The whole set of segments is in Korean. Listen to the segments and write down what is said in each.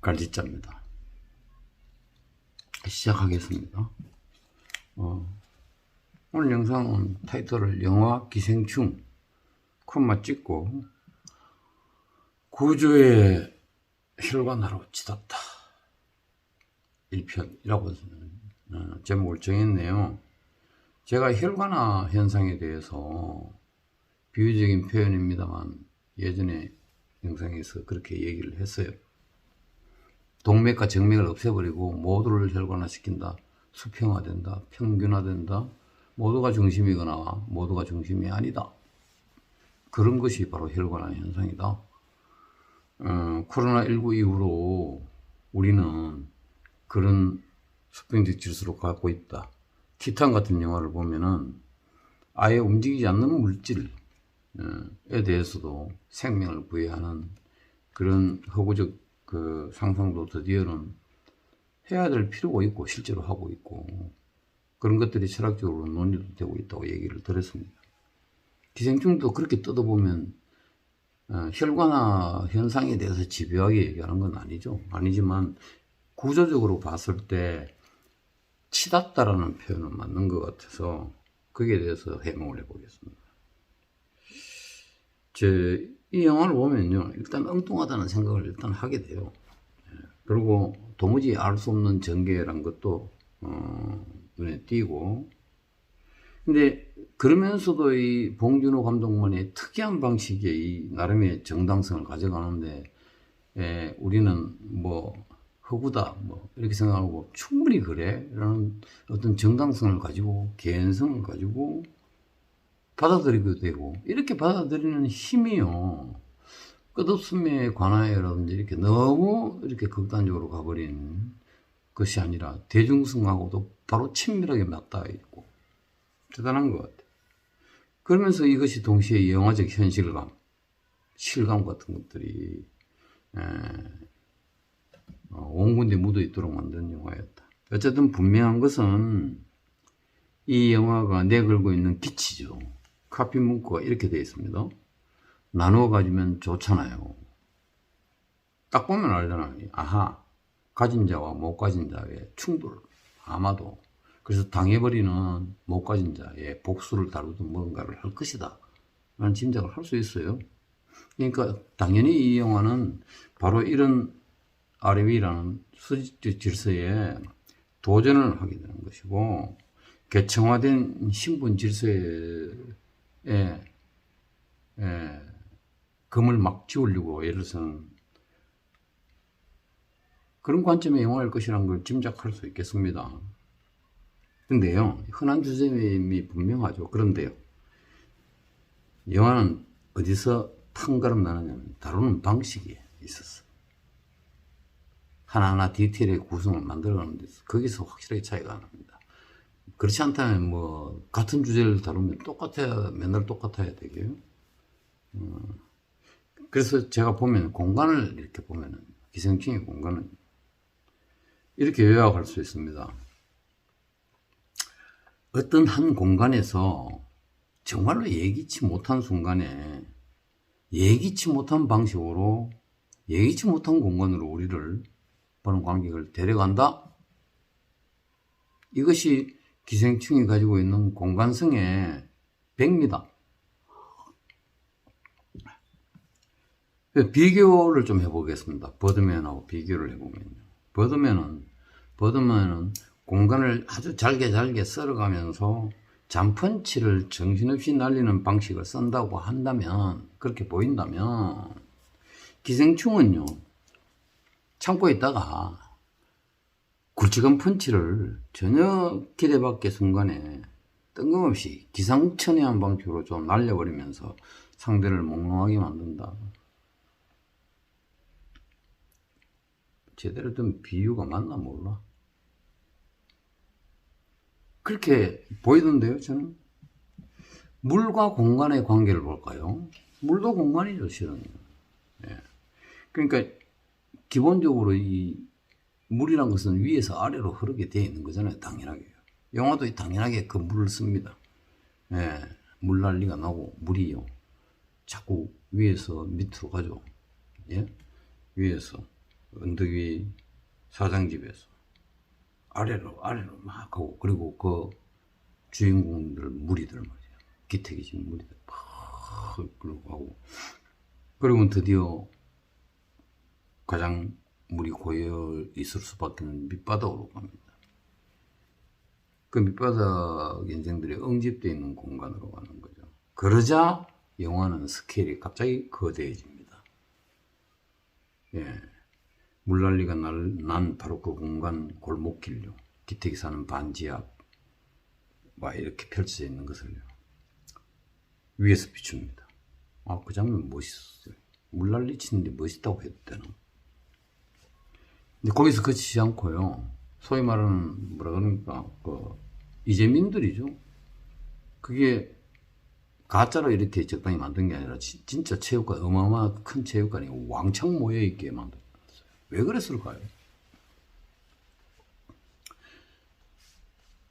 갈지자입니다. 시작하겠습니다. 오늘 영상은 타이틀을 영화 기생충 콤마 찍고 구조의 혈관으로 치닫다 1편이라고 제목을 정했네요. 제가 혈관화 현상에 대해서 비유적인 표현입니다만 예전에 영상에서 그렇게 얘기를 했어요. 동맥과 정맥을 없애버리고 모두를 혈관화시킨다. 수평화된다. 평균화된다. 모두가 중심이거나 모두가 중심이 아니다. 그런 것이 바로 혈관화 현상이다. 코로나19 이후로 우리는 그런 수평적 질서로 갖고 있다. 티탄 같은 영화를 보면은 아예 움직이지 않는 물질에 대해서도 생명을 부여하는 그런 허구적 그 상상도 드디어는 해야 될 필요가 있고 실제로 하고 있고 그런 것들이 철학적으로 논의도 되고 있다고 얘기를 들었습니다. 기생충도 그렇게 뜯어보면 혈관화 현상에 대해서 집요하게 얘기하는 건 아니죠. 아니지만 구조적으로 봤을 때 치닫다라는 표현은 맞는 것 같아서 거기에 대해서 해명을 해보겠습니다. 이 영화를 보면요, 일단 엉뚱하다는 생각을 일단 하게 돼요. 그리고 도무지 알 수 없는 전개란 것도 눈에 띄고, 근데 그러면서도 이 봉준호 감독만의 특이한 방식의 이 나름의 정당성을 가져가는데, 우리는 뭐 허구다 뭐 이렇게 생각하고 충분히 그래 라는 어떤 정당성을 가지고 개연성을 가지고 받아들이게 되고, 이렇게 받아들이는 힘이요, 끝없음의 관하여라든지 이렇게 너무 이렇게 극단적으로 가버린 것이 아니라 대중성하고도 바로 친밀하게 맞닿아 있고 대단한 것 같아요. 그러면서 이것이 동시에 영화적 현실감, 실감 같은 것들이 온 군데 묻어 있도록 만든 영화였다. 어쨌든 분명한 것은 이 영화가 내걸고 있는 기치죠. 카피 문구가 이렇게 되어 있습니다. 나누어 가지면 좋잖아요. 딱 보면 알잖아요. 아하, 가진 자와 못 가진 자의 충돌. 아마도 그래서 당해버리는 못 가진 자의 복수를 다루든 뭔가를 할 것이다 라는 짐작을 할 수 있어요. 그러니까 당연히 이 영화는 바로 이런 RW라는 수직적 질서에 도전을 하게 되는 것이고, 계층화된 신분 질서에 금을 막 지우려고 예를 들어서 그런 관점의 영화일 것이라는 걸 짐작할 수 있겠습니다. 근데요, 흔한 주제임이 분명하죠. 그런데요, 영화는 어디서 탕가름 나느냐면 다루는 방식이 있었어. 하나하나 디테일의 구성을 만들어가는 데서 거기서 확실하게 차이가 납니다. 그렇지 않다면 뭐 같은 주제를 다루면 맨날 똑같아야 되게요. 그래서 제가 보면 공간을 이렇게 보면은 기생충의 공간은 이렇게 요약할 수 있습니다. 어떤 한 공간에서 정말로 예기치 못한 순간에 예기치 못한 방식으로 예기치 못한 공간으로 우리를 보는 관객을 데려간다. 이것이 기생충이 가지고 있는 공간성의 백미다. 비교를 좀 해보겠습니다. 버드맨하고 비교를 해보면요. 버드맨은 공간을 아주 잘게 썰어가면서 잔펀치를 정신없이 날리는 방식을 쓴다고 한다면, 그렇게 보인다면, 기생충은요, 참고 있다가 굵직한 펀치를 전혀 기대 밖의 순간에 뜬금없이 기상천외한 방식으로 좀 날려버리면서 상대를 몽롱하게 만든다. 제대로 된 비유가 맞나 몰라. 그렇게 보이던데요, 저는. 물과 공간의 관계를 볼까요? 물도 공간이죠, 실은. 그러니까 기본적으로 이 물이란 것은 위에서 아래로 흐르게 되어 있는 거잖아요, 당연하게. 영화도 당연하게 그 물을 씁니다. 물 난리가 나고 물이요, 자꾸 위에서 밑으로 가죠. 위에서 언덕 위 사장집에서 아래로 막 하고, 그리고 그 주인공들 무리들 말이야, 기택이 진 무리들 막 그러고 하고, 그러면 드디어 가장 물이 고여 있을 수밖에 없는 밑바닥으로 갑니다. 그 밑바닥 인생들이 응집되어 있는 공간으로 가는 거죠. 그러자 영화는 스케일이 갑자기 거대해집니다. 예. 물난리가 난 바로 그 공간 골목길요. 기택이 사는 반지 앞 막 이렇게 펼쳐져 있는 것을요. 위에서 비춥니다. 아, 그 장면 멋있었어요. 물난리 치는데 멋있다고 해도 되나? 근데 거기서 그치지 않고요. 소위 말하는 뭐라 그러니까 그 이재민들이죠. 그게 가짜로 이렇게 적당히 만든 게 아니라 진짜 체육관, 어마어마한 큰 체육관이 왕창 모여있게 만들었어요. 왜 그랬을까요?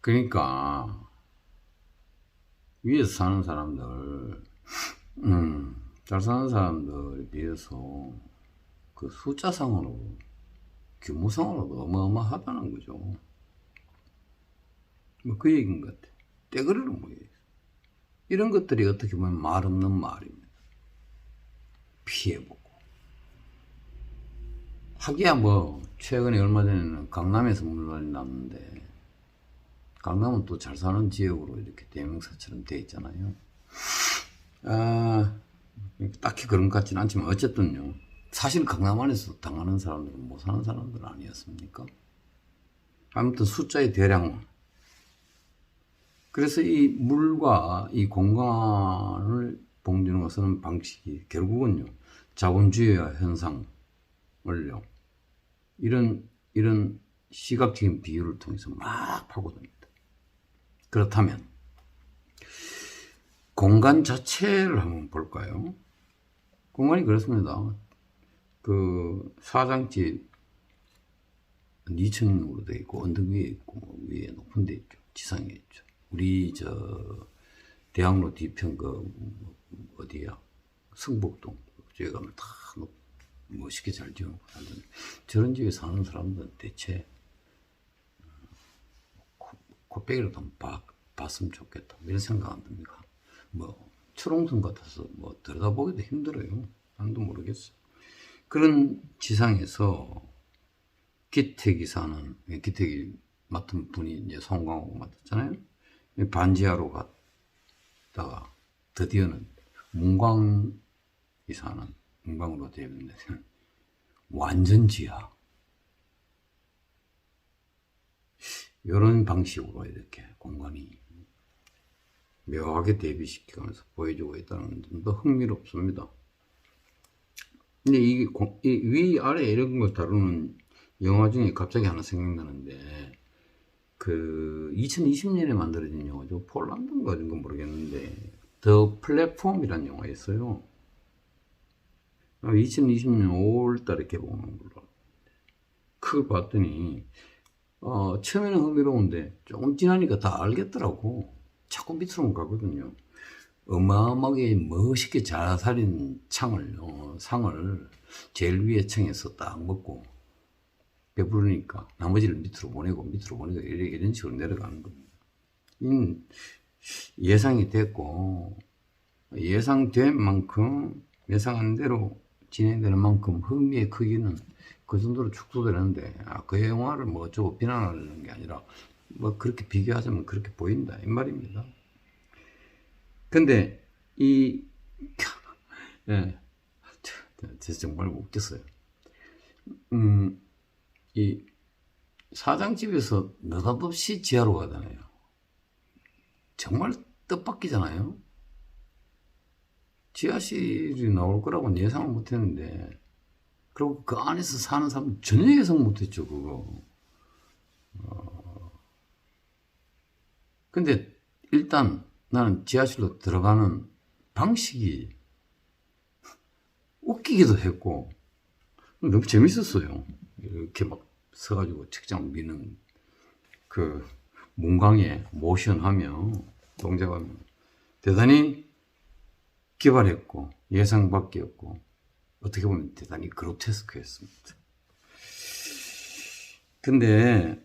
그러니까 위에서 사는 사람들, 잘 사는 사람들에 비해서 그 숫자상으로, 규모상으로도 어마어마하다는 거죠. 뭐 그 얘기인 것 같아. 떼거리로 모여있어. 이런 것들이 어떻게 보면 말 없는 말입니다. 피해보고. 하기야 뭐 최근에 얼마 전에는 강남에서 물난리 났는데, 강남은 또 잘 사는 지역으로 이렇게 대명사처럼 돼 있잖아요. 딱히 그런 것 같지는 않지만 어쨌든요. 사실 강남 안에서 당하는 사람들은 못 사는 사람들 아니었습니까? 아무튼 숫자의 대량만. 그래서 이 물과 이 공간을 봉준호가 쓰는 방식이 결국은요, 자본주의와 현상을요, 이런 시각적인 비유를 통해서 막 파고듭니다. 그렇다면 공간 자체를 한번 볼까요? 공간이 그렇습니다. 그 사장집 2층으로 되어 있고, 언덕 위에 있고, 위에 높은 데 있죠. 지상에 있죠. 우리 대학로 뒤편 어디야? 승복동. 저기 가면 다 멋있게 잘 지어놓고 살던데, 저런 집에 사는 사람들은 대체 코빼기라도 한번 봤으면 좋겠다, 이런 생각 안 듭니까? 뭐 초롱성 같아서 뭐 들여다보기도 힘들어요. 나도 모르겠어. 그런 지상에서 기택이 맡은 분이 이제 송강호가 맡았잖아요. 반지하로 갔다가 드디어는 문광으로 되어 있는데 완전 지하, 이런 방식으로 이렇게 공간이 묘하게 대비시키면서 보여주고 있다는 점도 흥미롭습니다. 근데 이 위아래 이런 걸 다루는 영화 중에 갑자기 하나 생각나는데, 그 2020년에 만들어진 영화죠. 폴란드인가 이런 건 모르겠는데, 더 플랫폼이라는 영화가 있어요. 2020년 5월달에 개봉한 걸로. 그걸 봤더니 처음에는 흥미로운데 조금 지나니까 다 알겠더라고. 자꾸 밑으로 가거든요. 어마어마하게 멋있게 잘 살린 상을 제일 위에 층에서 딱 먹고 배부르니까 나머지를 밑으로 보내고 이런 식으로 내려가는 겁니다. 예상이 됐고, 예상된 만큼, 예상한 대로 진행되는 만큼 흥미의 크기는 그 정도로 축소되는데, 그 영화를 뭐 어쩌고 비난하는 게 아니라 뭐 그렇게 비교하자면 그렇게 보인다, 이 말입니다. 근데 예, 정말 웃겼어요. 이 사장집에서 느닷없이 지하로 가잖아요. 정말 뜻밖이잖아요. 지하실이 나올 거라고는 예상을 못했는데, 그리고 그 안에서 사는 사람 전혀 예상 못했죠, 그거. 근데 일단 나는 지하실로 들어가는 방식이 웃기기도 했고 너무 재밌었어요. 이렇게 막 서가지고 책장 미는 그 문광에 모션하며 동작하며 대단히 기발했고 예상 밖이었고 어떻게 보면 대단히 그로테스크했습니다. 근데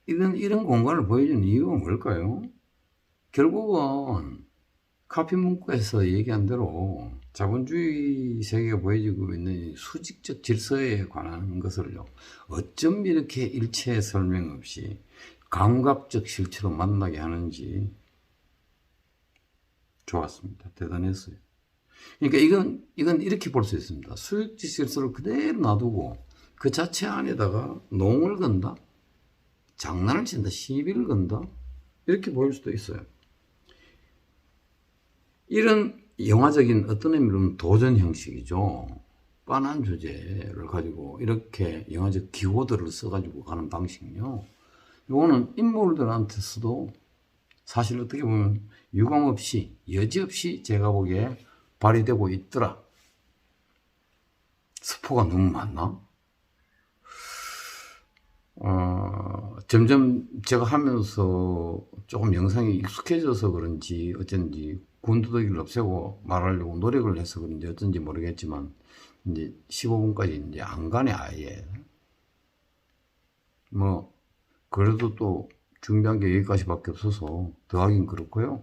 이런 공간을 보여주는 이유가 뭘까요? 결국은 카피 문구에서 얘기한 대로 자본주의 세계가 보여지고 있는 수직적 질서에 관한 것을요, 어쩜 이렇게 일체 설명 없이 감각적 실체로 만나게 하는지 좋았습니다. 대단했어요. 그러니까 이건 이렇게 볼 수 있습니다. 수직적 질서를 그대로 놔두고 그 자체 안에다가 농을 건다, 장난을 친다, 시비를 건다, 이렇게 보일 수도 있어요. 이런 영화적인 어떤 의미로는 도전 형식이죠. 뻔한 주제를 가지고 이렇게 영화적 기호들을 써가지고 가는 방식은요, 이거는 인물들한테서도 사실 어떻게 보면 유감 없이, 여지 없이 제가 보기에 발휘되고 있더라. 스포가 너무 많나? 점점 제가 하면서 조금 영상이 익숙해져서 그런지 어쩐지 군더더기를 없애고 말하려고 노력을 해서 그런지 어쩐지 모르겠지만 이제 15분까지 이제 안 가네 아예. 뭐 그래도 또 준비한 게 여기까지밖에 없어서 더 하긴 그렇고요.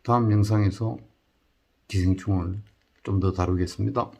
다음 영상에서 기생충을 좀 더 다루겠습니다.